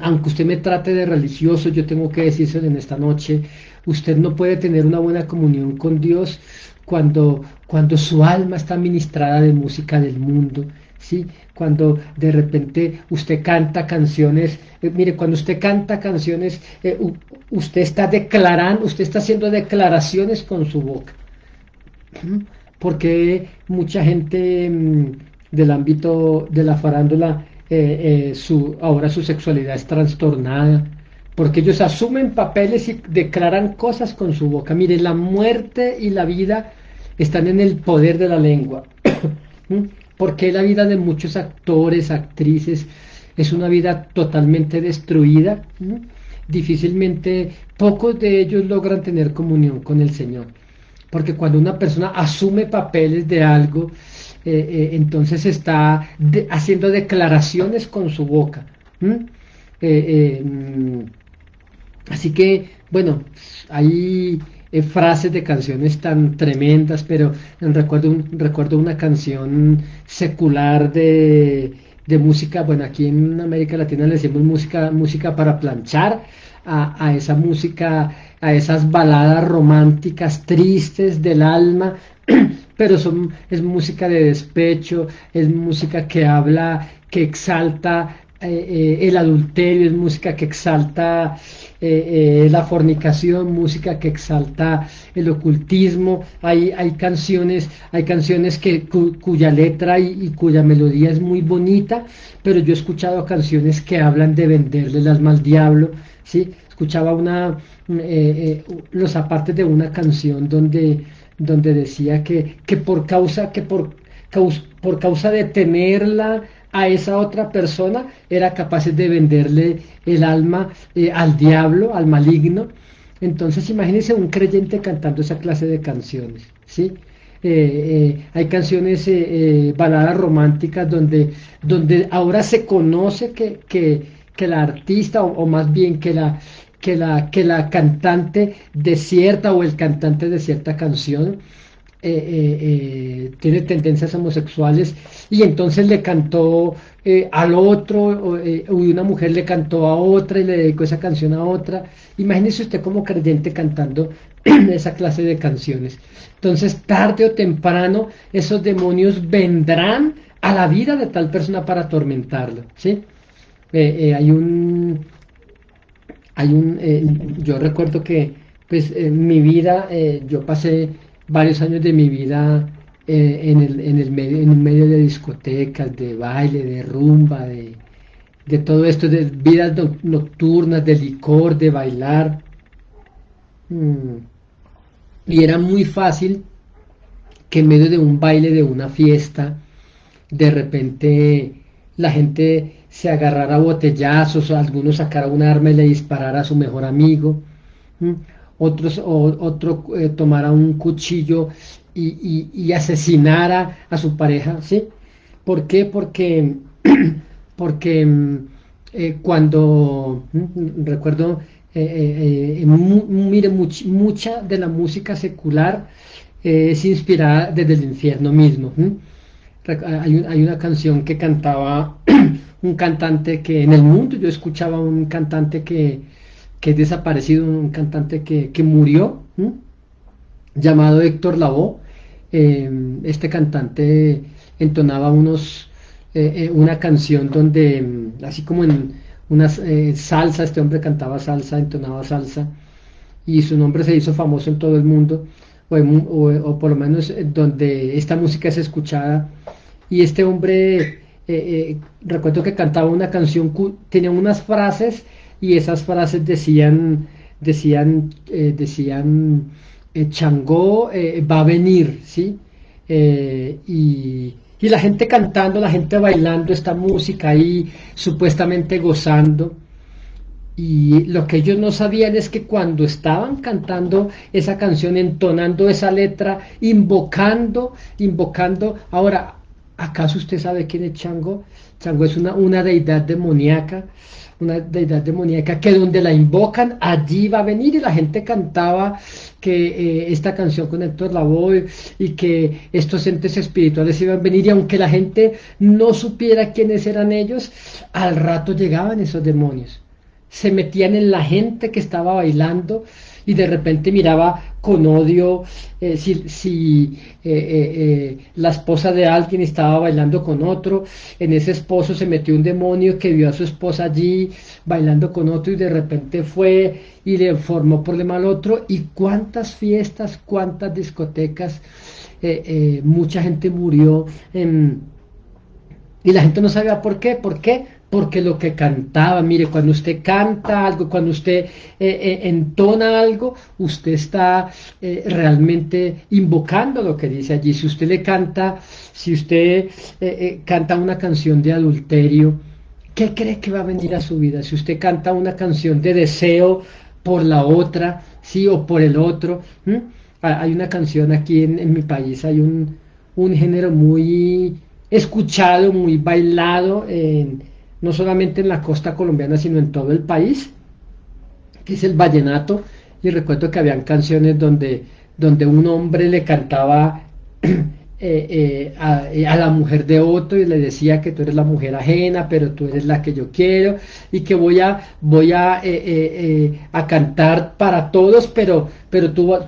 Speaker 1: aunque usted me trate de religioso, yo tengo que decírselo en esta noche, usted no puede tener una buena comunión con Dios cuando su alma está ministrada de música del mundo, ¿sí? Cuando de repente usted canta canciones, mire, cuando usted canta canciones, usted está haciendo declaraciones con su boca. Porque mucha gente del ámbito de la farándula, ahora su sexualidad es trastornada, porque ellos asumen papeles y declaran cosas con su boca. Mire, la muerte y la vida están en el poder de la lengua. Porque la vida de muchos actores, actrices, es una vida totalmente destruida. Difícilmente, pocos de ellos logran tener comunión con el Señor. Porque cuando una persona asume papeles de algo, entonces está haciendo declaraciones con su boca. Así que, bueno, hay frases de canciones tan tremendas, pero recuerdo una canción secular de música, bueno, aquí en América Latina le decimos música para planchar, a esa música, a esas baladas románticas tristes del alma, pero es música de despecho, es música que habla, que exalta el adulterio, es música que exalta la fornicación, música que exalta el ocultismo. Hay canciones cuya letra y cuya melodía es muy bonita, pero yo he escuchado canciones que hablan de venderle el alma al diablo, ¿sí? Escuchaba los apartes de una canción donde decía que por causa de tenerla a esa otra persona, era capaces de venderle el alma al diablo, al maligno. Entonces, imagínense un creyente cantando esa clase de canciones, ¿sí? Hay canciones, baladas románticas donde ahora se conoce que la artista, o más bien que la cantante de cierta o el cantante de cierta canción tiene tendencias homosexuales y entonces le cantó al otro, y una mujer le cantó a otra y le dedicó esa canción a otra. Imagínese usted como creyente cantando esa clase de canciones. Entonces, tarde o temprano, esos demonios vendrán a la vida de tal persona para atormentarlo, ¿sí? Hay yo recuerdo que pues en mi vida, yo pasé varios años de mi vida en un medio de discotecas, de baile, de rumba, de todo esto, de vidas nocturnas, de licor, de bailar. mm, y era muy fácil que en medio de un baile, de una fiesta, de repente la gente se agarrara a botellazos, o algunos sacara un arma y le disparara a su mejor amigo, ¿m? Otro tomara un cuchillo y asesinara a su pareja, ¿sí? ¿Por qué? Porque cuando recuerdo, mire, mucha de la música secular es inspirada desde el infierno mismo. Hay una canción que cantaba un cantante que en el mundo yo escuchaba un cantante que es desaparecido, un cantante que murió, llamado Héctor Lavoe. Este cantante entonaba una canción donde, así como en una salsa, este hombre cantaba salsa, entonaba salsa, y su nombre se hizo famoso en todo el mundo, o por lo menos donde esta música es escuchada. Y este hombre, recuerdo que cantaba una canción, tenía unas frases, y esas frases decían, Changó va a venir, ¿sí? Y la gente cantando, la gente bailando esta música ahí, supuestamente gozando. Y lo que ellos no sabían es que cuando estaban cantando esa canción, entonando esa letra, invocando, ahora, ¿acaso usted sabe quién es Chango? Chango es una deidad demoníaca que donde la invocan, allí va a venir, y la gente cantaba que esta canción con Héctor Lavoe y que estos entes espirituales iban a venir, y aunque la gente no supiera quiénes eran ellos, al rato llegaban esos demonios, se metían en la gente que estaba bailando, y de repente miraba con odio, si la esposa de alguien estaba bailando con otro. En ese esposo se metió un demonio que vio a su esposa allí bailando con otro, y de repente fue y le formó problema al otro. Y cuántas fiestas, cuántas discotecas, mucha gente murió. Y la gente no sabía por qué. ¿Por qué? Porque lo que cantaba, mire, cuando usted canta algo, cuando usted entona algo, usted está realmente invocando lo que dice allí. Si usted canta una canción de adulterio, ¿qué cree que va a venir a su vida? Si usted canta una canción de deseo por la otra, sí, o por el otro. Hay una canción aquí en mi país, hay un género muy escuchado, muy bailado, no solamente en la costa colombiana, sino en todo el país, es el vallenato, y recuerdo que habían canciones donde un hombre le cantaba a la mujer de otro y le decía que tú eres la mujer ajena, pero tú eres la que yo quiero y que voy a cantar para todos, pero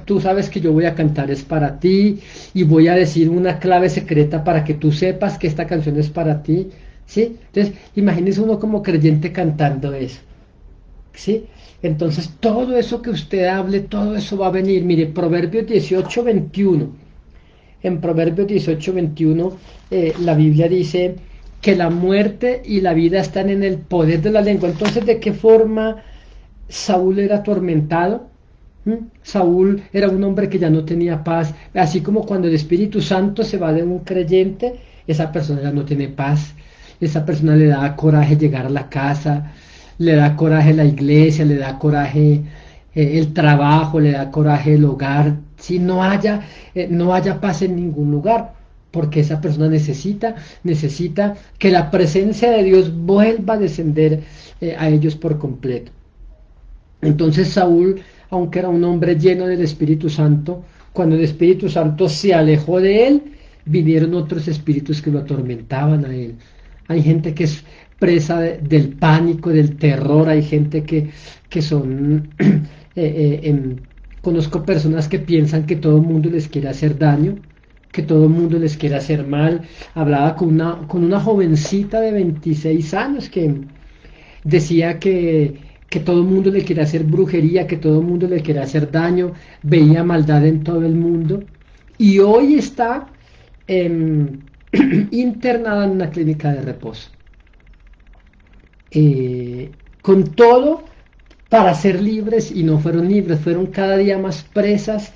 Speaker 1: tú sabes que yo voy a cantar es para ti y voy a decir una clave secreta para que tú sepas que esta canción es para ti, ¿sí? Entonces, imagínese uno como creyente cantando eso. ¿Sí? Entonces, todo eso que usted hable, todo eso va a venir. Mire, Proverbios 18:21. En Proverbios 18:21, la Biblia dice que la muerte y la vida están en el poder de la lengua. Entonces, ¿de qué forma Saúl era atormentado? Saúl era un hombre que ya no tenía paz. Así como cuando el Espíritu Santo se va de un creyente, esa persona ya no tiene paz. Esa persona le da coraje llegar a la casa, le da coraje la iglesia, le da coraje el trabajo, le da coraje el hogar. Si no haya paz en ningún lugar, porque esa persona necesita que la presencia de Dios vuelva a descender a ellos por completo. Entonces Saúl, aunque era un hombre lleno del Espíritu Santo, cuando el Espíritu Santo se alejó de él, vinieron otros espíritus que lo atormentaban a él. Hay gente que es presa del pánico, del terror, hay gente que son... conozco personas que piensan que todo el mundo les quiere hacer daño, que todo el mundo les quiere hacer mal. Hablaba con una jovencita de 26 años que decía que todo el mundo le quiere hacer brujería, que todo el mundo le quiere hacer daño, veía maldad en todo el mundo. Y hoy está internada en una clínica de reposo. Con todo para ser libres y no fueron libres, fueron cada día más presas,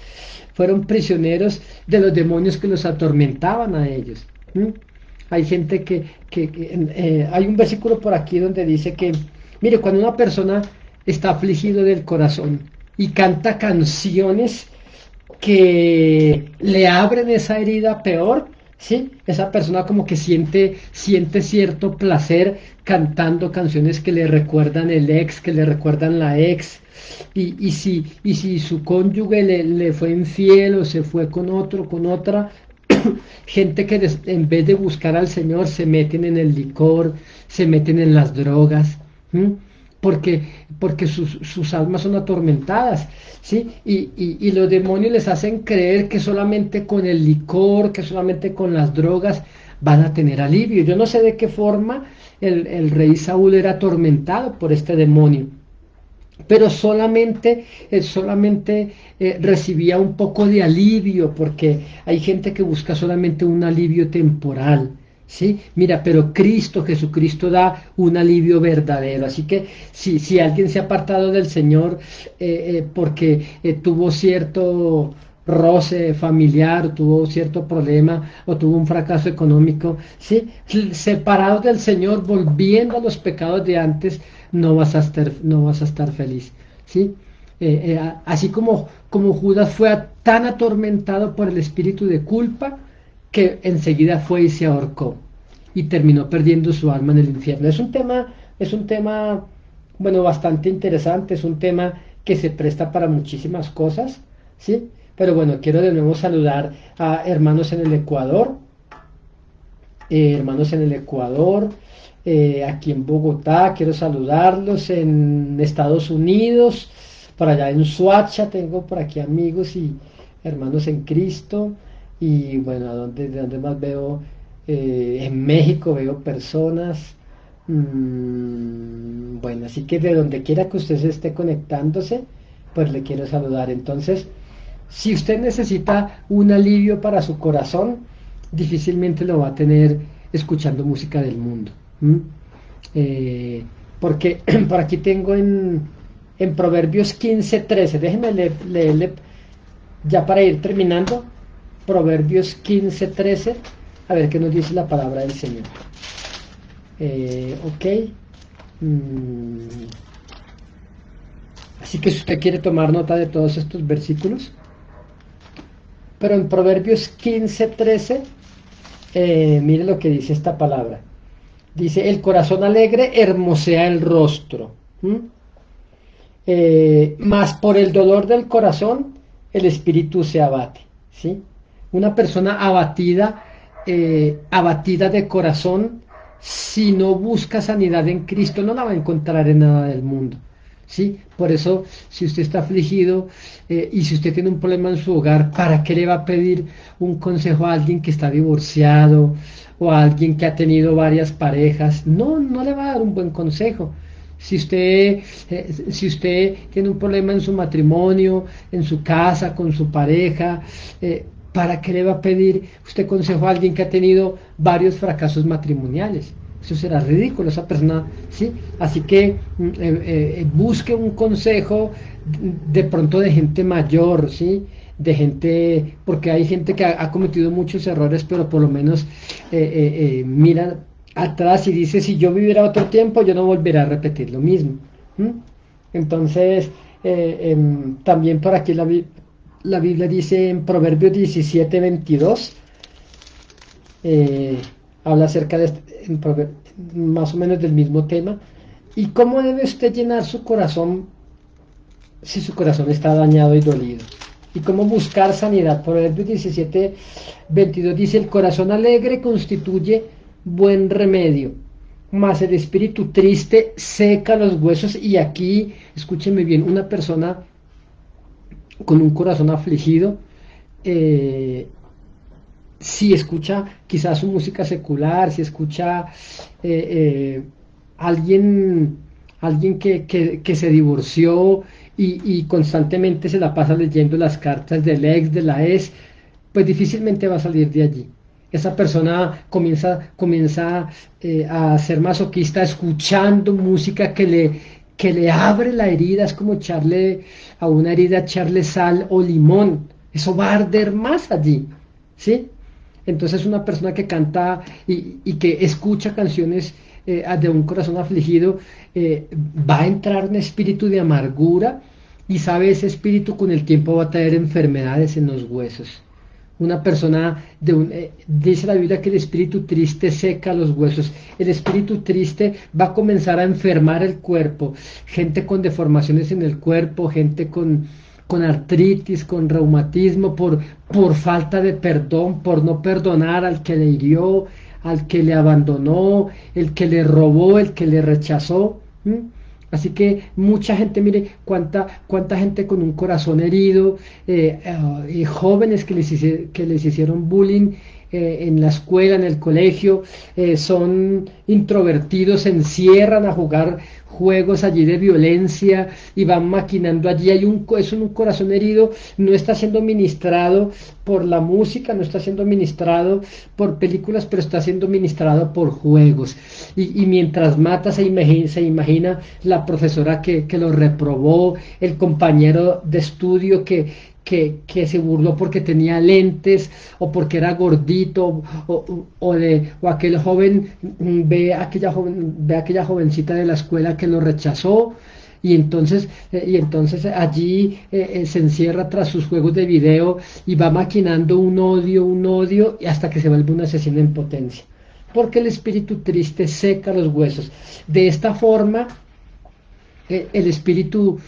Speaker 1: fueron prisioneros de los demonios que los atormentaban a ellos. Hay gente hay un versículo por aquí donde dice que, mire, cuando una persona está afligido del corazón y canta canciones que le abren esa herida peor, ¿sí? Esa persona como que siente cierto placer cantando canciones que le recuerdan el ex, que le recuerdan la ex, y si su cónyuge le fue infiel o se fue con otro, con otra, gente que en vez de buscar al Señor se meten en el licor, se meten en las drogas, ¿m? Porque sus almas son atormentadas, ¿sí? Y los demonios les hacen creer que solamente con el licor, que solamente con las drogas van a tener alivio. Yo no sé de qué forma el rey Saúl era atormentado por este demonio, pero solamente recibía un poco de alivio, porque hay gente que busca solamente un alivio temporal, ¿sí? Mira, pero Jesucristo da un alivio verdadero. Así que si alguien se ha apartado del Señor porque tuvo cierto roce familiar, tuvo cierto problema o tuvo un fracaso económico, ¿sí? Separados del Señor, volviendo a los pecados de antes, no vas a estar feliz, ¿sí? Así como Judas fue tan atormentado por el espíritu de culpa que enseguida fue y se ahorcó y terminó perdiendo su alma en el infierno. Es un tema, bueno, bastante interesante, es un tema que se presta para muchísimas cosas, ¿sí? Pero bueno, quiero de nuevo saludar a hermanos en el Ecuador, aquí en Bogotá, quiero saludarlos, en Estados Unidos, por allá en Suacha, tengo por aquí amigos y hermanos en Cristo, y bueno, de dónde más veo? En México veo personas, bueno, así que de donde quiera que usted se esté conectándose, pues le quiero saludar. Entonces, si usted necesita un alivio para su corazón, difícilmente lo va a tener escuchando música del mundo. Eh, Porque por aquí tengo en Proverbios 15:13, déjenme leerle ya para ir terminando, Proverbios 15:13, a ver qué nos dice la palabra del Señor. Ok. Así que si usted quiere tomar nota de todos estos versículos, pero en Proverbios 15:13, mire lo que dice esta palabra. Dice, el corazón alegre hermosea el rostro. más por el dolor del corazón, el espíritu se abate, ¿sí? Una persona abatida, abatida de corazón, si no busca sanidad en Cristo, no la va a encontrar en nada del mundo, ¿sí? Por eso, si usted está afligido y si usted tiene un problema en su hogar, ¿para qué le va a pedir un consejo a alguien que está divorciado o a alguien que ha tenido varias parejas? No, no le va a dar un buen consejo. Si usted tiene un problema en su matrimonio, en su casa, con su pareja, ¿para qué le va a pedir usted consejo a alguien que ha tenido varios fracasos matrimoniales? Eso será ridículo, esa persona, ¿sí? Así que busque un consejo de pronto de gente mayor, ¿sí? De gente, porque hay gente que ha cometido muchos errores, pero por lo menos mira atrás y dice, si yo viviera otro tiempo, yo no volveré a repetir lo mismo. ¿Mm? Entonces, también por aquí la Biblia dice en Proverbios 17:22, eh, habla acerca de más o menos del mismo tema. ¿Y cómo debe usted llenar su corazón si su corazón está dañado y dolido? ¿Y cómo buscar sanidad? Proverbios 17:22 dice, el corazón alegre constituye buen remedio, mas el espíritu triste seca los huesos. Y aquí, escúcheme bien, una persona con un corazón afligido, eh, si escucha quizás su música secular, si escucha eh, eh, alguien, alguien que se divorció y constantemente se la pasa leyendo las cartas del ex, de la ex, pues difícilmente va a salir de allí. Esa persona comienza a ser masoquista escuchando música que le abre la herida, es como echarle a una herida, echarle sal o limón. Eso va a arder más allí, ¿sí? Entonces una persona que canta y que escucha canciones de un corazón afligido, va a entrar un espíritu de amargura y sabe ese espíritu con el tiempo va a traer enfermedades en los huesos. Una persona dice la Biblia que el espíritu triste seca los huesos. El espíritu triste va a comenzar a enfermar el cuerpo. Gente con deformaciones en el cuerpo, gente con artritis, con reumatismo, por falta de perdón, por no perdonar al que le hirió, al que le abandonó, el que le robó, el que le rechazó. ¿M? Así que mucha gente, mire, cuánta gente con un corazón herido, jóvenes que les hicieron bullying en la escuela, en el colegio, son introvertidos, se encierran a jugar juegos allí de violencia y van maquinando allí. Es un corazón herido, no está siendo ministrado por la música, no está siendo ministrado por películas, pero está siendo ministrado por juegos. Y mientras mata se imagina la profesora que lo reprobó, el compañero de estudio que se burló porque tenía lentes o porque era gordito o aquel joven ve a aquella jovencita de la escuela que lo rechazó y entonces allí se encierra tras sus juegos de video y va maquinando un odio y hasta que se vuelve un asesino en potencia porque el espíritu triste seca los huesos. De esta forma el espíritu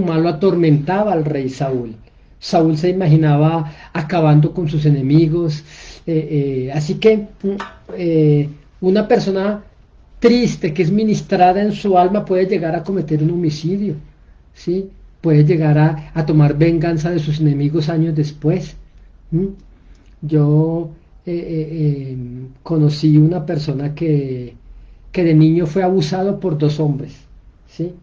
Speaker 1: malo atormentaba al rey Saúl. Saúl se imaginaba acabando con sus enemigos. Así que una persona triste que es ministrada en su alma puede llegar a cometer un homicidio, ¿sí? Puede llegar a tomar venganza de sus enemigos años después. ¿Mm? Yo conocí una persona que de niño fue abusado por dos hombres, ¿sí?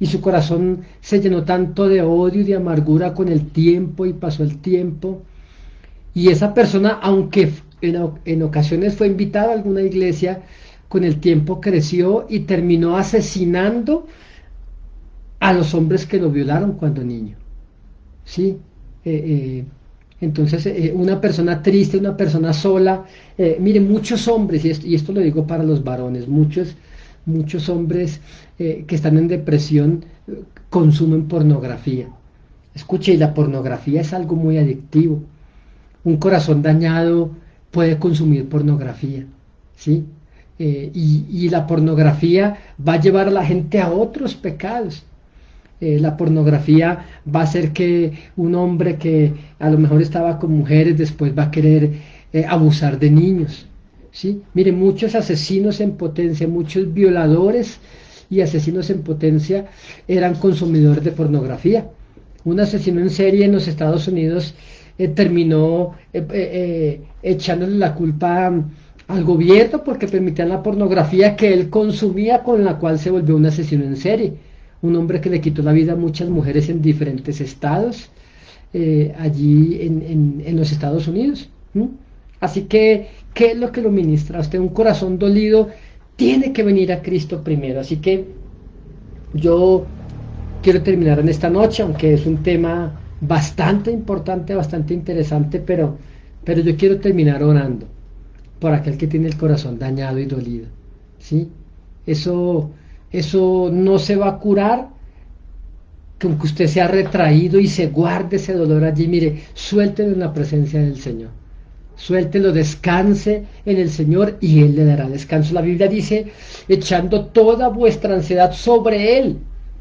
Speaker 1: Y su corazón se llenó tanto de odio y de amargura con el tiempo y pasó el tiempo. Y esa persona, aunque en ocasiones fue invitada a alguna iglesia, con el tiempo creció y terminó asesinando a los hombres que lo violaron cuando niño. ¿Sí? Entonces, una persona triste, una persona sola, mire, muchos hombres, y esto lo digo para los varones, muchos hombres que están en depresión consumen pornografía. Escuche, y la pornografía es algo muy adictivo. Un corazón dañado puede consumir pornografía, ¿sí? Y la pornografía va a llevar a la gente a otros pecados. La pornografía va a hacer que un hombre que a lo mejor estaba con mujeres después va a querer abusar de niños. ¿Sí? Mire, muchos asesinos en potencia, muchos violadores y asesinos en potencia eran consumidores de pornografía. Un asesino en serie en los Estados Unidos terminó echándole la culpa al gobierno porque permitían la pornografía que él consumía, con la cual se volvió un asesino en serie. Un hombre que le quitó la vida a muchas mujeres en diferentes estados, allí en los Estados Unidos. Así que, ¿qué es lo que lo ministra? Usted, un corazón dolido tiene que venir a Cristo primero. Así que yo quiero terminar en esta noche, aunque es un tema bastante importante, bastante interesante, pero yo quiero terminar orando por aquel que tiene el corazón dañado y dolido. ¿Sí? Eso no se va a curar con que usted sea retraído y se guarde ese dolor allí. Mire, suéltelo en la presencia del Señor. Suéltelo, descanse en el Señor y Él le dará descanso. La Biblia dice, echando toda vuestra ansiedad sobre Él.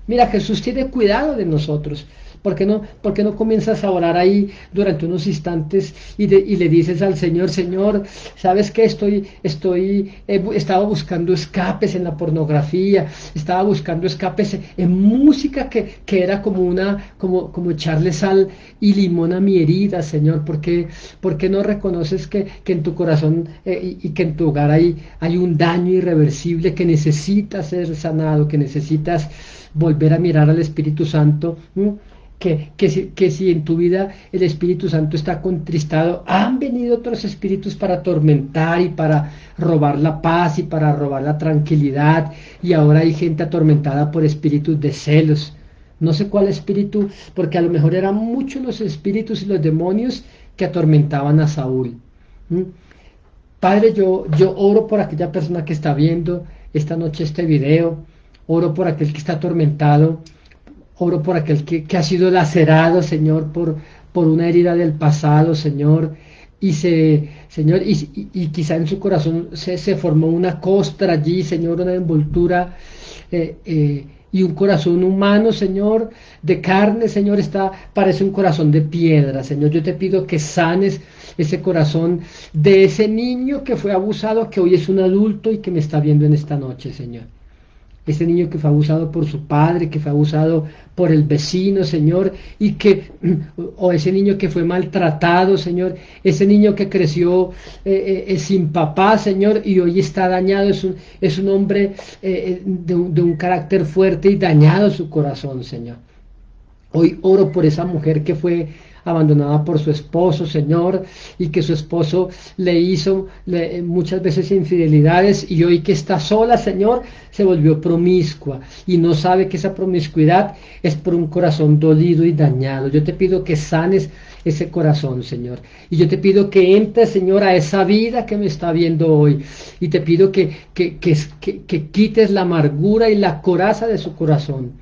Speaker 1: Mira, Jesús tiene cuidado de nosotros. ¿Por qué no comienzas a orar ahí durante unos instantes y le dices al Señor, Señor, ¿sabes qué? Estaba buscando escapes en la pornografía, estaba buscando escapes en música que era como echarle sal y limón a mi herida, Señor. ¿Por qué no reconoces que en tu corazón y que en tu hogar hay un daño irreversible que necesita ser sanado, que necesitas volver a mirar al Espíritu Santo? Que si en tu vida el Espíritu Santo está contristado, han venido otros espíritus para atormentar y para robar la paz y para robar la tranquilidad, y ahora hay gente atormentada por espíritus de celos. No sé cuál espíritu, porque a lo mejor eran muchos los espíritus y los demonios que atormentaban a Saúl. Padre, yo oro por aquella persona que está viendo esta noche este video, oro por aquel que está atormentado. Oro por aquel que ha sido lacerado, Señor, por una herida del pasado, Señor, Señor, y quizá en su corazón se formó una costra allí, Señor, una envoltura, y un corazón humano, Señor, de carne, Señor, parece un corazón de piedra, Señor. Yo te pido que sanes ese corazón de ese niño que fue abusado, que hoy es un adulto y que me está viendo en esta noche, Señor. Ese niño que fue abusado por su padre, que fue abusado por el vecino, Señor, o ese niño que fue maltratado, Señor, ese niño que creció sin papá, Señor, y hoy está dañado, es un hombre de un carácter fuerte y dañado su corazón, Señor. Hoy oro por esa mujer que fue abandonada por su esposo, Señor, y que su esposo le hizo muchas veces infidelidades, y hoy que está sola, Señor, se volvió promiscua y no sabe que esa promiscuidad es por un corazón dolido y dañado. Yo te pido que sanes ese corazón, Señor, y yo te pido que entres, Señor, a esa vida que me está viendo hoy, y te pido que quites la amargura y la coraza de su corazón,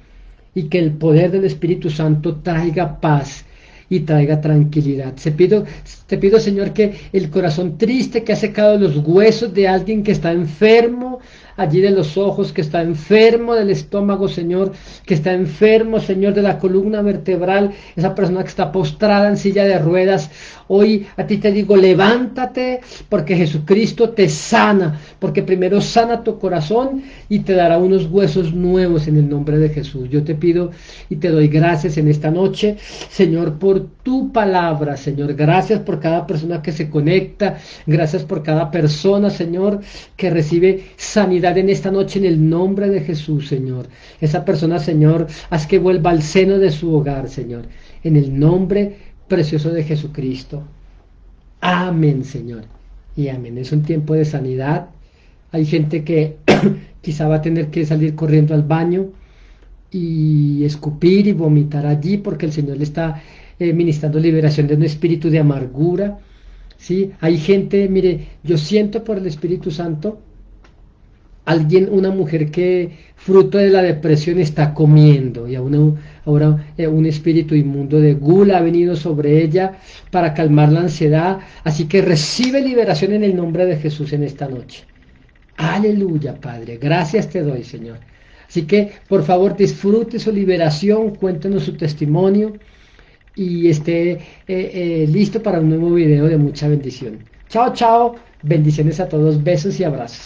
Speaker 1: y que el poder del Espíritu Santo traiga paz y traiga tranquilidad. Te pido, Señor, que el corazón triste que ha secado los huesos de alguien que está enfermo, allí de los ojos, que está enfermo del estómago, Señor, que está enfermo, Señor, de la columna vertebral, esa persona que está postrada en silla de ruedas, hoy a ti te digo, levántate, porque Jesucristo te sana, porque primero sana tu corazón y te dará unos huesos nuevos en el nombre de Jesús. Yo te pido y te doy gracias en esta noche, Señor, por tu palabra, Señor. Gracias por cada persona que se conecta, gracias por cada persona, Señor, que recibe sanidad en esta noche en el nombre de Jesús, Señor. Esa persona, Señor, haz que vuelva al seno de su hogar, Señor, en el nombre precioso de Jesucristo. Amén, Señor, y amén. Es un tiempo de sanidad. Hay gente que quizá va a tener que salir corriendo al baño y escupir y vomitar allí, porque el Señor le está ministrando liberación de un espíritu de amargura. ¿Sí? Hay gente, mire, yo siento por el Espíritu Santo una mujer que fruto de la depresión está comiendo, y ahora un espíritu inmundo de gula ha venido sobre ella para calmar la ansiedad. Así que recibe liberación en el nombre de Jesús en esta noche. Aleluya, Padre. Gracias te doy, Señor. Así que, por favor, disfrute su liberación, cuéntenos su testimonio y esté listo para un nuevo video de mucha bendición. Chao, chao. Bendiciones a todos. Besos y abrazos.